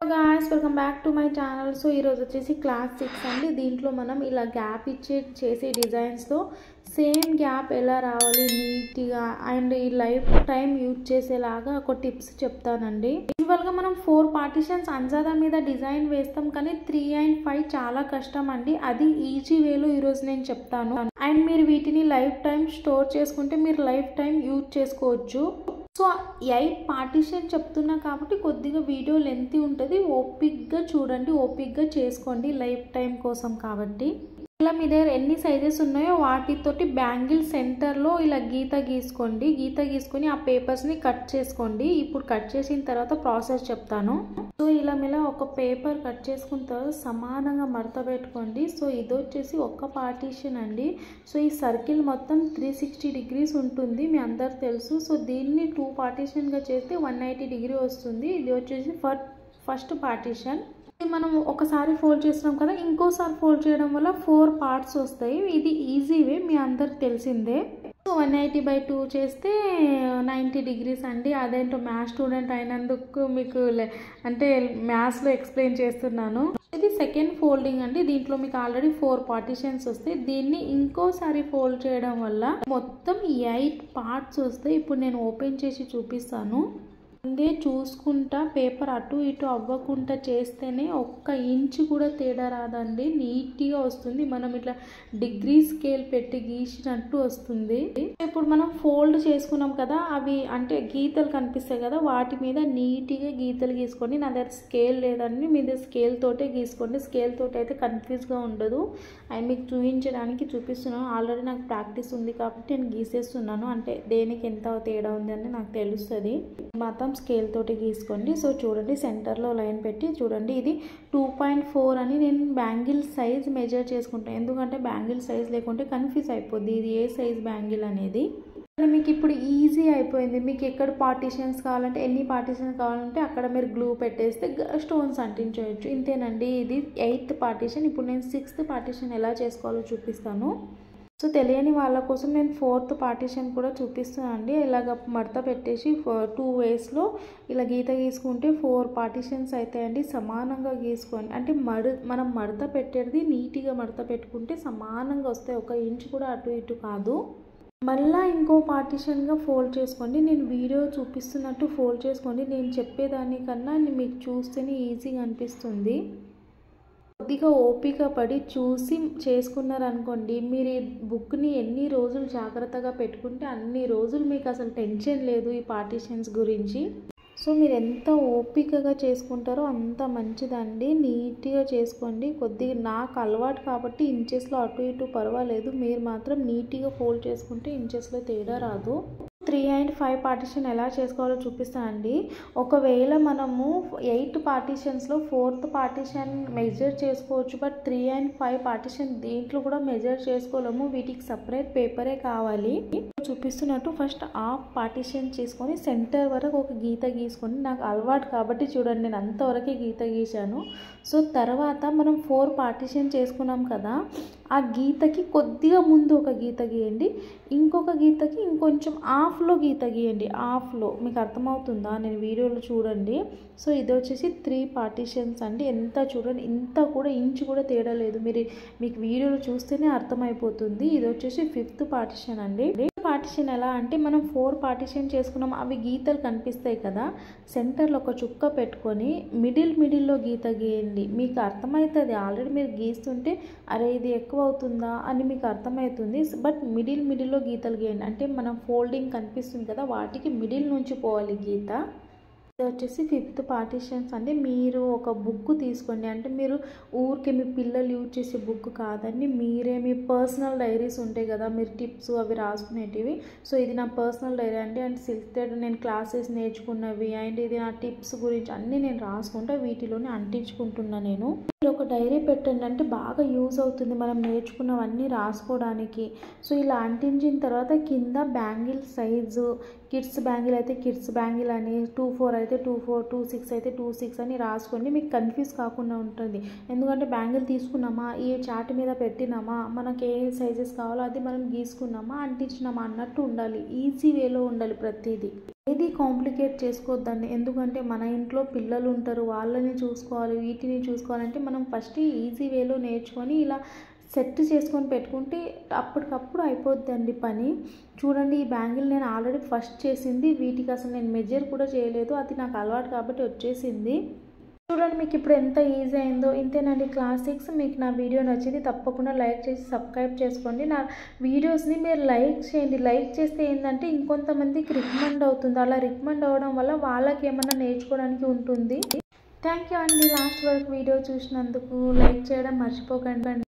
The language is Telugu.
Guys welcome back to my channel. So ఈరోజు వచ్చేసి క్లాస్ 6 అండి. దీంట్లో మనం ఇలా గ్యాప్ చేసే డిజైన్స్లో సేమ్ గ్యాప్ ఎలా రావాలి నీట్గా అండ్ ఈ లైఫ్ టైం యూజ్ చేసేలాగా ఒక టిప్స్ చెప్తానండి. యూజువల్గా మనం 4 పార్టిషన్స్ అంజాదా మీద డిజైన్ వేస్తాం, కానీ 3 and 5 చాలా కష్టం అండి. అది ఈజీ వేలో ఈరోజు నేను చెప్తాను. అండ్ మీరు వీటిని లైఫ్ టైం స్టోర్ చేసుకుంటే మీరు లైఫ్ టైం యూజ్ చేసుకోవచ్చు. సో 8 పార్టిషన్ చెప్తున్నా కాబట్టి కొద్దిగా వీడియో లెంతీ ఉంటుంది. ఓపిక్గా చూడండి, ఓపిక్గా చేసుకోండి లైఫ్ టైం కోసం కాబట్టి. ఇలా మీ దగ్గర ఎన్ని సైజెస్ ఉన్నాయో వాటితోటి బ్యాంగిల్ సెంటర్లో ఇలా గీత గీసుకోండి. గీత గీసుకొని ఆ పేపర్స్ని కట్ చేసుకోండి. ఇప్పుడు కట్ చేసిన తర్వాత ప్రాసెస్ చెప్తాను. సో ఇలా మీలా ఒక పేపర్ కట్ చేసుకున్న తర్వాత సమానంగా మడత పెట్టుకోండి. సో ఇది వచ్చేసి ఒక పార్టీషన్ అండి. సో ఈ సర్కిల్ మొత్తం 360 degrees ఉంటుంది, మీ అందరు తెలుసు. సో దీన్ని 2 పార్టీషన్గా చేస్తే 180 degrees వస్తుంది. ఇది వచ్చేసి ఫస్ట్ పార్టీషన్. మనం ఒకసారి ఫోల్డ్ చేస్తున్నాం కదా, ఇంకోసారి ఫోల్డ్ చేయడం వల్ల 4 parts వస్తాయి. ఇది ఈజీ వే, మీ అందరికి తెలిసిందే. సో 180/2 చేస్తే 90 degrees అండి. అదేంటో మ్యాథ్స్ స్టూడెంట్ అయినందుకు మీకు అంటే మ్యాథ్స్లో ఎక్స్ప్లెయిన్ చేస్తున్నాను. ఇది సెకండ్ ఫోల్డింగ్ అండి. దీంట్లో మీకు ఆల్రెడీ 4 పార్టిషన్స్ వస్తాయి. దీన్ని ఇంకోసారి ఫోల్డ్ చేయడం వల్ల మొత్తం 8 parts వస్తాయి. ఇప్పుడు నేను ఓపెన్ చేసి చూపిస్తాను. ముందే చూసుకుంటా పేపర్ అటు ఇటు అవ్వకుండా చేస్తేనే ఒక్క ఇంచు కూడా తేడా రాదండి, నీట్గా వస్తుంది. మనం ఇట్లా డిగ్రీ స్కేల్ పెట్టి గీసినట్టు వస్తుంది. ఇప్పుడు మనం ఫోల్డ్ చేసుకున్నాం కదా, అవి అంటే గీతలు కనిపిస్తాయి కదా, వాటి మీద నీట్గా గీతలు గీసుకోండి. నా దగ్గర స్కేల్ లేదండి, మీ దగ్గర స్కేల్ తోటే గీసుకోండి. స్కేల్ తోటి అయితే కన్ఫ్యూజ్గా ఉండదు. అవి మీకు చూపించడానికి చూపిస్తున్నాను. ఆల్రెడీ నాకు ప్రాక్టీస్ ఉంది కాబట్టి నేను గీసేస్తున్నాను. అంటే దేనికి ఎంత తేడా ఉంది అని నాకు తెలుస్తుంది. మాత్రం స్కేల్ తోటి గీసుకోండి. సో చూడండి, సెంటర్లో లైన్ పెట్టి చూడండి. ఇది 2.4 అని నేను బ్యాంగిల్ సైజ్ మెజర్ చేసుకుంటాను. ఎందుకంటే బ్యాంగిల్ సైజ్ లేకుంటే కన్ఫ్యూజ్ అయిపోద్ది ఇది ఏ సైజ్ బ్యాంగిల్ అనేది. మీకు ఇప్పుడు ఈజీ అయిపోయింది. మీకు ఎక్కడ పార్టిషన్స్ కావాలంటే, ఎన్ని పార్టిషన్స్ కావాలంటే అక్కడ మీరు గ్లూ పెట్టేస్తే స్టోన్స్ అంటించవచ్చు. ఇంతేనండి, ఇది 8th పార్టిషన్. ఇప్పుడు నేను 6th పార్టిషన్ ఎలా చేసుకోవాలో చూపిస్తాను. సో తెలియని వాళ్ళ కోసం నేను 4th పార్టిషన్ కూడా చూపిస్తున్నాను అండి. ఇలాగ మడత పెట్టేసి 2 waysలో ఇలా గీత గీసుకుంటే 4 పార్టిషన్స్ అవుతాయండి. సమానంగా గీసుకోండి. అంటే మనం మడత పెట్టేది నీట్గా మడత పెట్టుకుంటే సమానంగా వస్తాయి. 1 ఇంచ్ కూడా అటు ఇటు కాదు. మళ్ళీ ఇంకో పార్టిషన్గా ఫోల్డ్ చేసుకోండి. నేను వీడియో చూపిస్తున్నట్టు ఫోల్డ్ చేసుకోండి. నేను చెప్పేదానికన్నా మీకు చూస్తేనే ఈజీగా అనిపిస్తుంది. కొద్దిగా ఓపిక పడి చూసి చేసుకున్నారనుకోండి, మీరు ఈ బుక్ని ఎన్ని రోజులు జాగ్రత్తగా పెట్టుకుంటే అన్ని రోజులు మీకు అసలు టెన్షన్ లేదు ఈ పార్టిషన్స్ గురించి. సో మీరు ఎంత ఓపికగా చేసుకుంటారో అంత మంచిదండి. నీట్గా చేసుకోండి. కొద్దిగా నాకు అలవాటు కాబట్టి ఇంచెస్లో అటు ఇటు పర్వాలేదు. మీరు మాత్రం నీట్గా ఫోల్డ్ చేసుకుంటే ఇంచెస్లో తేడా రాదు. 3 and 5 పార్టిషన్ ఎలా చేసుకోవాలో చూపిస్తానండి. ఒకవేళ మనము 8 పార్టిషన్స్లో 4th పార్టిషన్ మెజర్ చేసుకోవచ్చు, బట్ 3 and 5 పార్టిషన్ దీంట్లో కూడా మెజర్ చేసుకోలేము. వీటికి సపరేట్ పేపరే కావాలి. చూపిస్తున్నట్టు ఫస్ట్ హాఫ్ పార్టిషన్ చేసుకొని సెంటర్ వరకు ఒక గీత గీసుకొని, నాకు అలవాటు కాబట్టి చూడండి నేను అంతవరకే గీత గీసాను. సో తర్వాత మనం 4 పార్టిషన్ చేసుకున్నాం కదా, ఆ గీతకి కొద్దిగా ముందు ఒక గీత గీయండి, ఇంకొక గీతకి ఇంకొంచెం హాఫ్లో గీత గీయండి. హాఫ్లో మీకు అర్థమవుతుందా, నేను వీడియోలో చూడండి. సో ఇది వచ్చేసి 3 పార్టిషన్స్ అండి. ఎంత చూడండి, ఇంత కూడా ఇంచు కూడా తేడా లేదు. మీకు వీడియోలో చూస్తేనే అర్థమైపోతుంది. ఇది వచ్చేసి 5th పార్టిషన్ అండి. పార్టిషన్ ఎలా అంటే, మనం 4 పార్టిషన్ చేసుకున్నాం, అవి గీతలు కనిపిస్తాయి కదా, సెంటర్లో ఒక చుక్క పెట్టుకొని మిడిల్లో గీత గీయండి. మీకు అర్థమవుతుంది. ఆల్రెడీ మీరు గీస్తుంటే అరే ఇది ఎక్కువ అవుతుందా అని మీకు అర్థమవుతుంది. బట్ మిడిల్లో గీతలు గీయండి. అంటే మనం ఫోల్డింగ్ కనిపిస్తుంది కదా, వాటికి మిడిల్ నుంచి పోవాలి గీత. ఇది వచ్చేసి 5th పార్టిషన్స్ అండి. మీరు ఒక బుక్ తీసుకోండి. అంటే మీరు ఊరికే మీ పిల్లలు యూజ్ చేసే బుక్ కాదండి, మీరే మీ పర్సనల్ డైరీస్ ఉంటాయి కదా, మీరు టిప్స్ అవి రాసుకునేటివి. సో ఇది నా పర్సనల్ డైరీ అండి. అండ్ 6th నేను క్లాసెస్ నేర్చుకున్నవి అండ్ ఇది నా టిప్స్ గురించి అన్నీ నేను రాసుకుంటా, వీటిలోనే అంటించుకుంటున్నా నేను. మీరు ఒక డైరీ పెట్టండి, అంటే బాగా యూజ్ అవుతుంది మనం నేర్చుకున్నవన్నీ రాసుకోవడానికి. సో ఇలా అంటించిన తర్వాత కింద బ్యాంగిల్ సైజు, కిడ్స్ బ్యాంగిల్ అయితే కిడ్స్ బ్యాంగిల్ అని, 2-4 అయితే 2-4, 2-6 అయితే 2-6 అని రాసుకోండి. మీకు కన్ఫ్యూజ్ కాకుండా ఉంటుంది. ఎందుకంటే బ్యాంగిల్ తీసుకున్నామా, ఈ చార్ట్ మీద పెట్టినామా, మనకి ఏ సైజెస్ కావాలో అది మనం గీసుకున్నామా, అంటించినామా అన్నట్టు ఉండాలి. ఈజీ వేలో ఉండాలి ప్రతిదీ. ఏది కాంప్లికేట్ చేసుకోవద్దండి. ఎందుకంటే మన ఇంట్లో పిల్లలు ఉంటారు, వాళ్ళని చూసుకోవాలి, వీటిని చూసుకోవాలంటే మనం ఫస్ట్ ఈజీ వేలో నేర్చుకొని ఇలా సెట్ చేసుకొని పెట్టుకుంటే అప్పటికప్పుడు అయిపోద్దండి పని. చూడండి, ఈ బ్యాంగిల్ నేను ఆల్రెడీ ఫస్ట్ చేసింది. వీటికి అసలు నేను మెజర్ కూడా చేయలేదు, అది నాకు అలవాటు కాబట్టి వచ్చేసింది. చూడండి మీకు ఇప్పుడు ఎంత ఈజీ అయిందో. ఇంతేనండి క్లాస్ 6. మీకు నా వీడియో నచ్చింది తప్పకుండా లైక్ చేసి సబ్స్క్రైబ్ చేసుకోండి. నా వీడియోస్ని మీరు లైక్ చేయండి. లైక్ చేస్తే ఏంటంటే ఇంకొంతమందికి రికమెండ్ అవుతుంది. అలా రికమెండ్ అవ్వడం వల్ల వాళ్ళకి ఏమన్నా నేర్చుకోవడానికి ఉంటుంది. థ్యాంక్ యూ అండి లాస్ట్ వరకు వీడియో చూసినందుకు. లైక్ చేయడం మర్చిపోకండి.